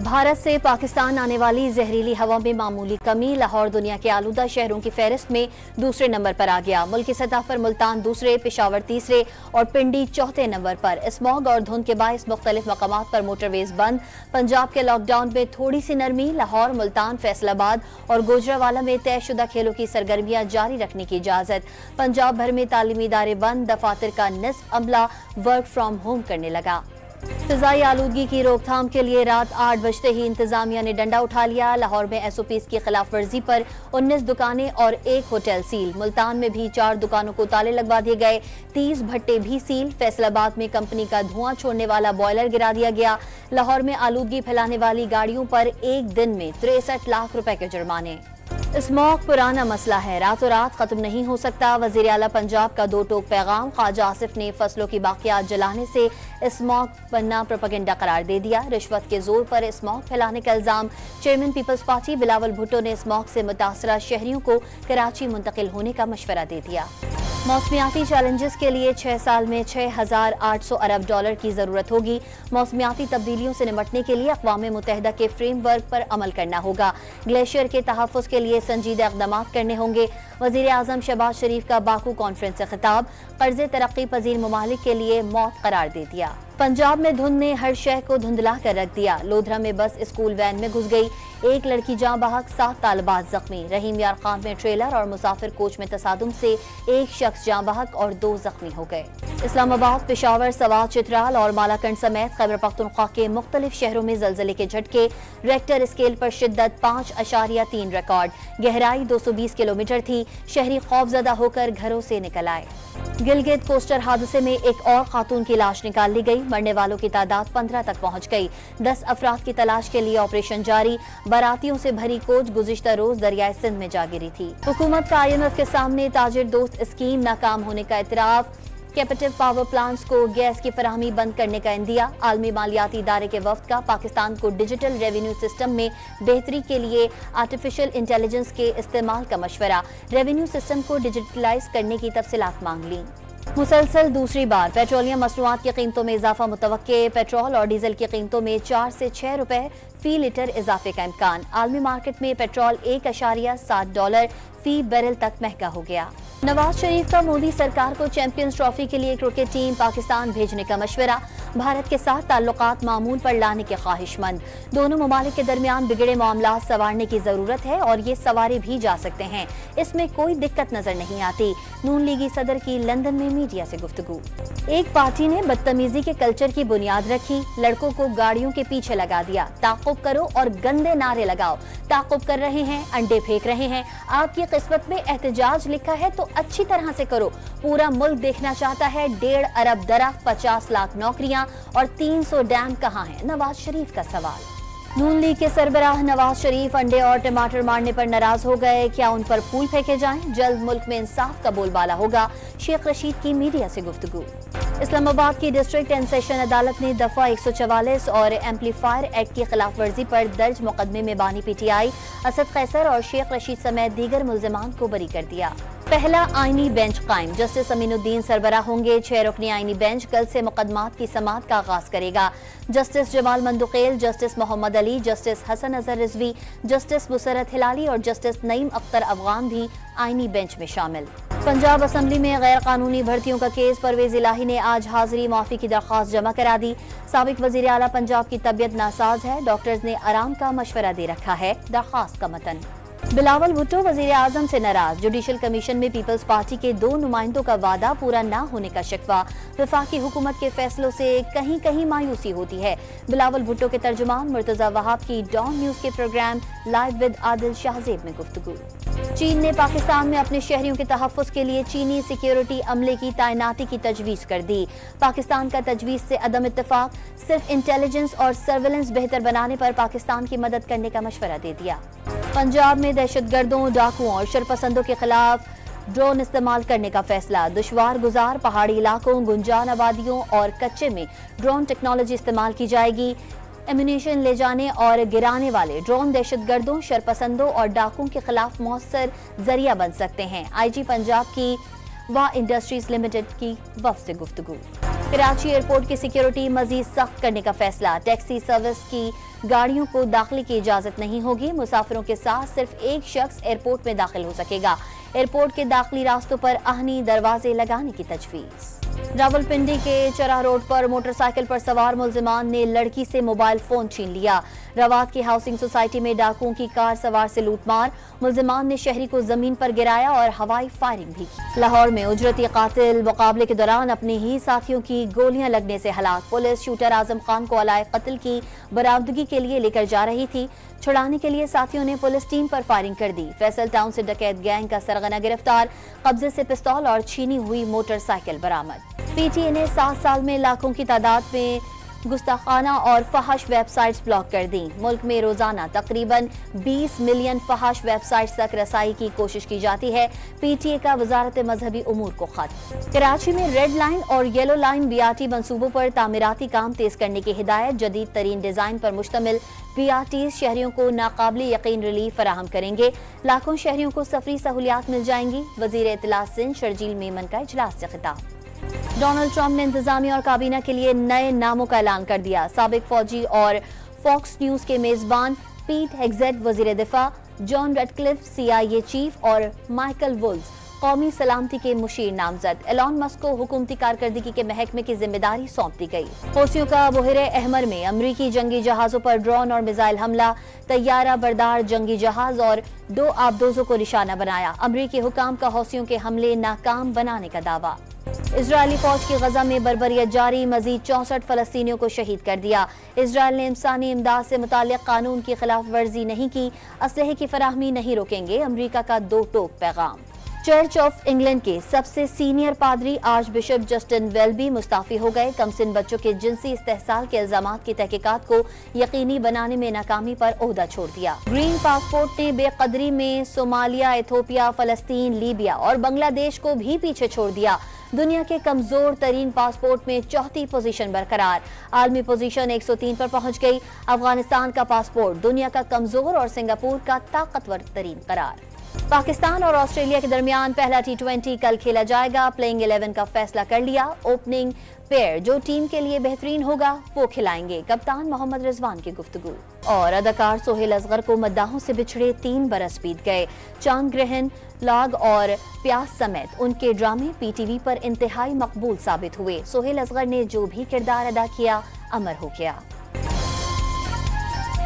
भारत से पाकिस्तान आने वाली जहरीली हवा में मामूली कमी। लाहौर दुनिया के आलूदा शहरों की फहरिस्त में दूसरे नंबर पर आ गया। मुल्क की सतह पर मुल्तान दूसरे, पेशावर तीसरे और पिंडी चौथे नंबर पर। स्मॉग और धुंध के बायस मुख्तलिफ मकामात पर मोटरवेज बंद। पंजाब के लॉकडाउन में थोड़ी सी नरमी। लाहौर, मुल्तान, फैसलाबाद और गुजरावाला में तयशुदा खेलों की सरगर्मियां जारी रखने की इजाजत। पंजाब भर में तालीमी इदारे बंद। दफातर का निस्फ अमला वर्क फ्रॉम होम करने लगा। फिजाई आलूदगी की रोकथाम के लिए रात 8 बजते ही इंतजामिया ने डंडा उठा लिया। लाहौर में SOPs की खिलाफ वर्जी पर 19 दुकानें और 1 होटल सील। मुल्तान में भी 4 दुकानों को ताले लगवा दिए गए। 30 भट्टे भी सील। फैसलाबाद में कंपनी का धुआं छोड़ने वाला बॉयलर गिरा दिया गया। लाहौर में आलूदगी फैलाने वाली गाड़ियों पर एक दिन में 63 लाख रुपए के जुर्माने। स्मॉग पुराना मसला है, रातों रात खत्म नहीं हो सकता। वजीर आला पंजाब का 2 टोक पैगाम। ख्वाजा आसिफ ने फसलों की बाकियात जलाने से स्मॉग बनना प्रोपेगेंडा करार दे दिया। रिश्वत के जोर पर स्मॉग फैलाने का इल्जाम। Chairman Peoples Party Bilawal Bhutto ने स्मॉग से मुतासरा शहरियों को कराची मुंतकिल होने का मशवरा दे दिया। मौसमियाती चैलेंजेस के लिए 6 साल में 6,800 अरब डॉलर की जरूरत होगी। मौसमियाती तब्दीलियों से निपटने के लिए अक़वाम मुत्तहिदा के फ्रेमवर्क पर अमल करना होगा। ग्लेशियर के तहफ़्फ़ुज़ के लिए संजीदा इक़दाम करने होंगे। वज़ीर आज़म शहबाज शरीफ का बाकू कॉन्फ्रेंस से खिताब। कर्ज़े तरक्की पजीर ममालिक के लिए मौत करार दे दिया। पंजाब में धुंध ने हर शहर को धुंधला कर रख दिया। लोधरा में बस स्कूल वैन में घुस गई। 1 लड़की जाँ बहक, 7 तालिबात जख्मी। रहीम यार खान में ट्रेलर और मुसाफिर कोच में तसादुम से 1 शख्स जाँ बहक और 2 जख्मी हो गए। इस्लामाबाद, पेशावर, सवात, चित्राल और मालाकंड समेत खैबर पख्तूनख्वा के मुख्तलिफ शहरों में जलजले के झटके। रेक्टर स्केल पर शिद्दत 5.3 रिकॉर्ड। गहराई 220 किलोमीटर थी। शहरी खौफजदा होकर घरों से निकल आए। गिलगित कोस्टर हादसे में एक और खातून की लाश निकाल ली गई। मरने वालों की तादाद 15 तक पहुंच गई। 10 अफराद की तलाश के लिए ऑपरेशन जारी। बारातियों से भरी कोच गुज़िश्ता रोज दरियाए सिंध में जा गिरी थी। हुकूमत का IMF के सामने ताजिर दोस्त स्कीम नाकाम होने का इतराफ। कैपेटिव पावर प्लांट्स को गैस की फराहमी बंद करने का इंदिया। आलमी मालियाती इदारे के वफ्द का पाकिस्तान को डिजिटल रेवेन्यू सिस्टम में बेहतरी के लिए आर्टिफिशियल इंटेलिजेंस के इस्तेमाल का मशवरा। रेवेन्यू सिस्टम को डिजिटलाइज करने की तफसीलात मांग ली। मुसलसल दूसरी बार पेट्रोलियम मसनूआत की कीमतों में इजाफा मुतवक्के। पेट्रोल और डीजल की कीमतों में 4 से 6 रुपए फी लीटर इजाफे का इम्कान। आलमी मार्केट में पेट्रोल 1.7 डॉलर फी बैरल तक महंगा हो गया। नवाज शरीफ का मोदी सरकार को चैंपियंस ट्रॉफी के लिए क्रिकेट टीम पाकिस्तान भेजने का मशवरा। भारत के साथ ताल्लुकात मामूल पर लाने के ख्वाहिशमंद। दोनों ममालिक के दरमियान बिगड़े मामला संवारने की जरूरत है और ये संवारे भी जा सकते हैं। इसमें कोई दिक्कत नजर नहीं आती। नून लीगी सदर की लंदन में मीडिया से गुफ्तगू। एक पार्टी ने बदतमीजी के कल्चर की बुनियाद रखी। लड़कों को गाड़ियों के पीछे लगा दिया। ताक़ुब करो और गंदे नारे लगाओ। ताक़ुब कर रहे हैं, अंडे फेंक रहे हैं। आपकी किस्मत में एहतजाज लिखा है तो अच्छी तरह से करो। पूरा मुल्क देखना चाहता है 1.5 अरब दरख्त, 50 लाख नौकरियां और 300 डैम कहां हैं? नवाज शरीफ का सवाल। नून लीग के सरबराह नवाज शरीफ अंडे और टमाटर मारने पर नाराज हो गए। क्या उन पर फूल फेंके जाएं? जल्द मुल्क में इंसाफ का बोलबाला होगा। शेख रशीद की मीडिया से गुफ्तगू। इस्लामाबाद की डिस्ट्रिक्ट एंड सेशन अदालत ने दफा 144 और एम्पलीफायर एक्ट की खिलाफ वर्जी पर दर्ज मुकदमे में बानी PTI असद कैसर और शेख रशीद समेत दीगर मुल्जिमान को बरी कर दिया। पहला आईनी बेंच कायम। जस्टिस अमीनुद्दीन सरबराह होंगे। 6 रुकनी आईनी बेंच कल से मुकदमात की समाअत का आगाज करेगा। Justice Jamal Mandokhel, justice Mohammad Ali, justice Hasan Azhar Rizvi, justice Musarrat Hilali और जस्टिस नईम अख्तर अफगान भी आईनी बेंच में शामिल। पंजाब असम्बली में गैर कानूनी भर्तियों का केस। परवेज इलाही ने आज हाजिरी माफी की दरख्वास्त जमा करा दी। साबिक वजीर आला पंजाब की तबीयत नासाज है। डॉक्टर्स ने आराम का मशवरा दे रखा है। दरख्वास्त का मतन। बिलावल भुट्टो वजीर आजम से नाराज। जुडिशल कमीशन में पीपल्स पार्टी के 2 नुमाइंदों का वादा पूरा न होने का शिकवा। वफाकी हुकूमत के फैसलों से कहीं कहीं मायूसी होती है। बिलावल भुट्टो के तर्जुमान मुर्तजा वहाब की डॉन न्यूज के programme live with Adil Shahzeb में गुफ्तगू। चीन ने पाकिस्तान में अपने शहरियों के तहफ़्फ़ुज़ के लिए चीनी सिक्योरिटी अमले की तैनाती की तजवीज़ कर दी। पाकिस्तान का तजवीज़ से अदम इत्तेफाक। सिर्फ इंटेलिजेंस और सर्वेलेंस बेहतर बनाने पर पाकिस्तान की मदद करने का मशवरा दे दिया। पंजाब में दहशतगर्दों, डाकुओं और शरपसंदों के खिलाफ ड्रोन इस्तेमाल करने का फैसला। दुश्वार गुजार पहाड़ी इलाकों, गुंजान आबादियों और कच्चे में ड्रोन टेक्नोलॉजी इस्तेमाल की जाएगी। एम्यूनेशन ले जाने और गिराने वाले ड्रोन दहशतगर्दों, शरपसंदों और डाकुओं के खिलाफ मौसर जरिया बन सकते हैं। IG पंजाब की वा इंडस्ट्रीज लिमिटेड की वफ़द से गुफ्तगू। कराची एयरपोर्ट की सिक्योरिटी मजीद सख्त करने का फैसला। टैक्सी सर्विस की गाड़ियों को दाखिले की इजाजत नहीं होगी। मुसाफिरों के साथ सिर्फ एक शख्स एयरपोर्ट में दाखिल हो सकेगा। एयरपोर्ट के दाखिली रास्तों पर आहनी दरवाजे लगाने की तजवीज़। रावलपिंडी के चराह रोड पर मोटरसाइकिल पर सवार मुलजिमान ने लड़की से मोबाइल फोन छीन लिया। रवात की हाउसिंग सोसाइटी में डाकुओं की कार सवार से लूटमार। मुलजिमान ने शहरी को जमीन पर गिराया और हवाई फायरिंग भी की। लाहौर में उजरती कातिल मुकाबले के दौरान अपने ही साथियों की गोलियां लगने से हलाक। पुलिस शूटर आजम खान को अलाए कत्ल की बरामदगी के लिए लेकर जा रही थी। छुड़ाने के लिए साथियों ने पुलिस टीम पर फायरिंग कर दी। फैसल टाउन से डकैत गैंग का सरगना गिरफ्तार। कब्जे से पिस्तौल और छीनी हुई मोटरसाइकिल बरामद। पीटीए ने 7 साल में लाखों की तादाद में गुस्ताखाना और फहश वेबसाइट्स ब्लॉक कर दी। मुल्क में रोजाना तकरीबन 20 मिलियन फहश वेबसाइट्स तक रसाई की कोशिश की जाती है। पीटीए का वजारत मजहबी उमूर को खत। कराची में रेड लाइन और येलो लाइन बीआरटी मंसूबों पर तामीराती काम तेज करने की हिदायत। जदीद तरीन डिजाइन पर मुश्तमिल बीआरटी शहरियों को नाकाबिल यकीन रिलीफ फराहम करेंगे। लाखों शहरियों को सफरी सहूलियात मिल जाएंगी। वजीर इत्तला सिंध शर्जील मेमन का इजलास से खिताब। डोनाल्ड ट्रंप ने इंतजामिया और काबीना के लिए नए नामों का ऐलान कर दिया। साबिक फौजी और फॉक्स न्यूज के मेजबान पीट हेग्जेट वजीर दिफा, जॉन रेडक्लिफ CIA चीफ और माइकल वुल्स कौमी सलामती के मुशीर नामजद। एलॉन मस्क को हुकूमती कारकर्दगी के महकमे की जिम्मेदारी सौंप दी गई। हौसियों का बहरे अहमर में अमरीकी जंगी जहाजों पर ड्रोन और मिसाइल हमला। तैयारा बरदार जंगी जहाज और 2 आबदोजों को निशाना बनाया। अमरीकी हुकाम का हौसियों के हमले नाकाम बनाने का दावा। इजरायली फौज की गजा में बर्बरियत जारी। मजीद 64 फलस्तीनियों को शहीद कर दिया। इजरायल ने इंसानी इमदाद से मुताल्लिक कानून की खिलाफ वर्जी नहीं की। असलहे की फराहमी नहीं रोकेंगे। अमरीका का 2 टोक पैगाम। चर्च ऑफ इंग्लैंड के सबसे सीनियर पादरी arch bishop Justin Welby Mustafi हो गए। कमसिन बच्चों के जिनसी इस्तेहसाल के इल्जामात की तहकीकात को यकीनी बनाने में नाकामी पर ओहदा छोड़ दिया। ग्रीन पासपोर्ट ने बेकदरी में सोमालिया, इथोपिया, फलस्तीन, लीबिया और बांग्लादेश को भी पीछे छोड़ दिया। दुनिया के कमजोर तरीन पासपोर्ट में चौथी पोजीशन बरकरार। आलमी पोजीशन 103 पर पहुंच गई। अफगानिस्तान का पासपोर्ट दुनिया का कमजोर और सिंगापुर का ताकतवर तरीन करार। पाकिस्तान और ऑस्ट्रेलिया के दरमियान पहला T20 कल खेला जाएगा। प्लेइंग 11 का फैसला कर लिया। ओपनिंग पेयर जो टीम के लिए बेहतरीन होगा वो खिलाएंगे। कप्तान मोहम्मद रिजवान की गुफ्तगू। और अदाकार सोहेल असगर को मद्दाहों से बिछड़े 3 बरस बीत गए। चांद ग्रहण, लाग और प्यास समेत उनके ड्रामे PTV पर इंतहाई मकबूल साबित हुए। सोहेल असगर ने जो भी किरदार अदा किया अमर हो गया।